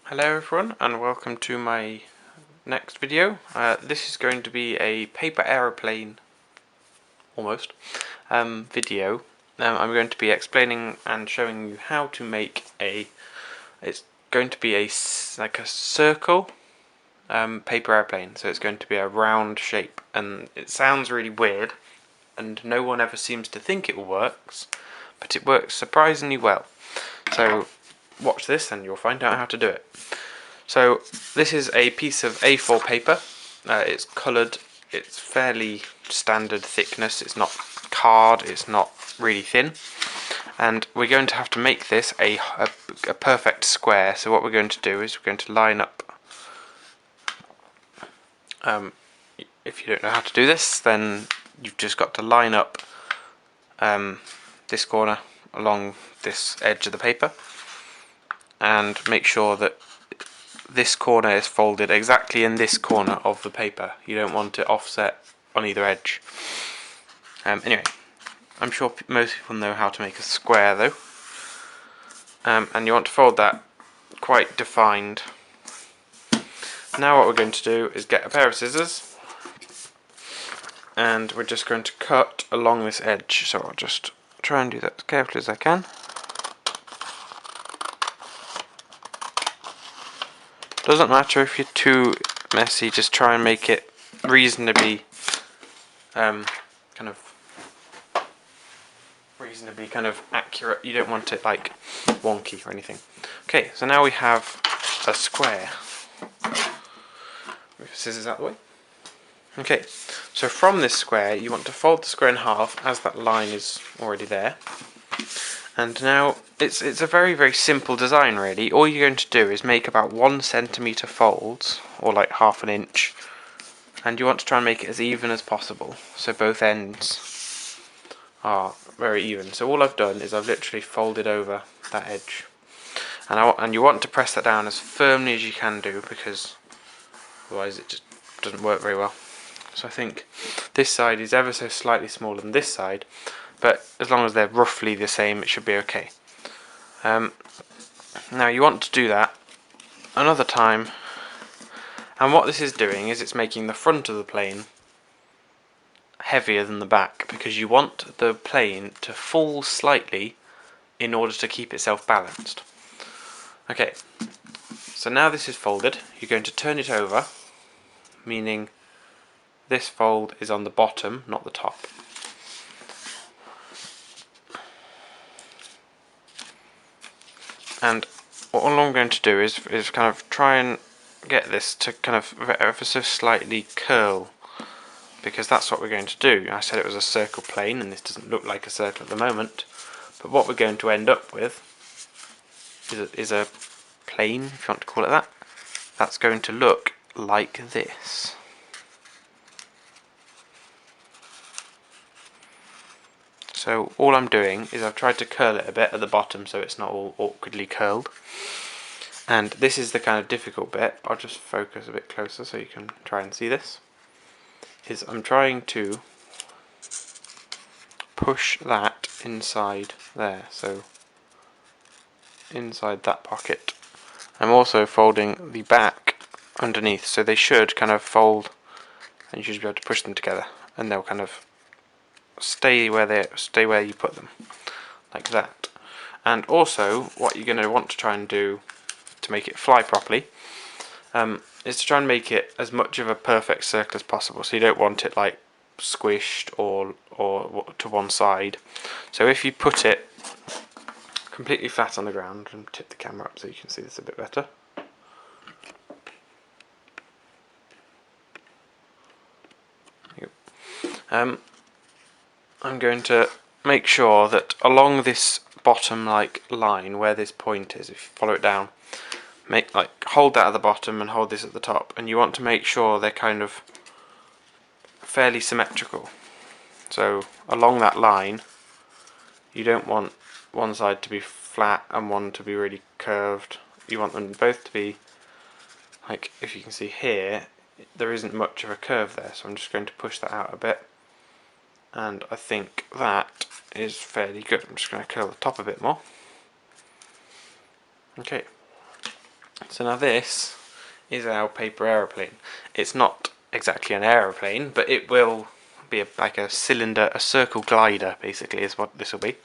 Hello everyone and welcome to my next video. This is going to be a paper aeroplane, almost, video. I'm going to be explaining and showing you how to make it's going to be like a circle paper airplane. So it's going to be a round shape, and it sounds really weird and no one ever seems to think it works, but it works surprisingly well. So watch this and you'll find out how to do it. So this is a piece of A4 paper. It's coloured. It's fairly standard thickness. It's not card. It's not really thin. And we're going to have to make this a perfect square. So what we're going to do is we're going to line up. If you don't know how to do this, then you've just got to line up this corner along this edge of the paper and make sure that this corner is folded exactly in this corner of the paper. You don't want it offset on either edge. Anyway, I'm sure most people know how to make a square though. And you want to fold that quite defined. Now what we're going to do is get a pair of scissors and we're just going to cut along this edge. So I'll just try and do that as carefully as I can. Doesn't matter if you're too messy, just try and make it reasonably reasonably accurate. You don't want it like wonky or anything. Okay, so now we have a square. Move the scissors out of the way. Okay, so from this square you want to fold the square in half as that line is already there. And now it's a very simple design really. All you're going to do is make about 1 centimetre folds, or like ½ an inch, and you want to try and make it as even as possible, so both ends are very even. So all I've done is I've literally folded over that edge, and you want to press that down as firmly as you can do, because otherwise it just doesn't work very well. So I think this side is ever so slightly smaller than this side, but as long as they're roughly the same it should be okay. Now you want to do that another time, and what this is doing is it's making the front of the plane heavier than the back, because you want the plane to fall slightly in order to keep itself balanced. Okay, so now this is folded, you're going to turn it over, meaning this fold is on the bottom, not the top. And all I'm going to do is kind of try and get this to kind of ever so slightly curl, because that's what we're going to do. I said it was a circle plane, and this doesn't look like a circle at the moment, but what we're going to end up with is a plane, if you want to call it that, that's going to look like this. So all I'm doing is I've tried to curl it a bit at the bottom so it's not all awkwardly curled. And this is the kind of difficult bit. I'll just focus a bit closer so you can try and see this. I'm trying to push that inside there, so inside that pocket. I'm also folding the back underneath, so they should kind of fold, and you should be able to push them together, and they'll kind of stay where you put them, like that. And also, what you're going to want to try and do to make it fly properly is to try and make it as much of a perfect circle as possible. So you don't want it like squished or to one side. So if you put it completely flat on the ground, and tip the camera up so you can see this a bit better. I'm going to make sure that along this bottom line where this point is, if you follow it down, hold that at the bottom and hold this at the top, and you want to make sure they're kind of fairly symmetrical. So along that line you don't want one side to be flat and one to be really curved. You want them both to be, like, if you can see here, there isn't much of a curve there, so I'm just going to push that out a bit. And I think that is fairly good. I'm just going to curl the top a bit more. Okay. So now this is our paper aeroplane. It's not exactly an aeroplane, but it will be like a cylinder, a circle glider basically is what this will be.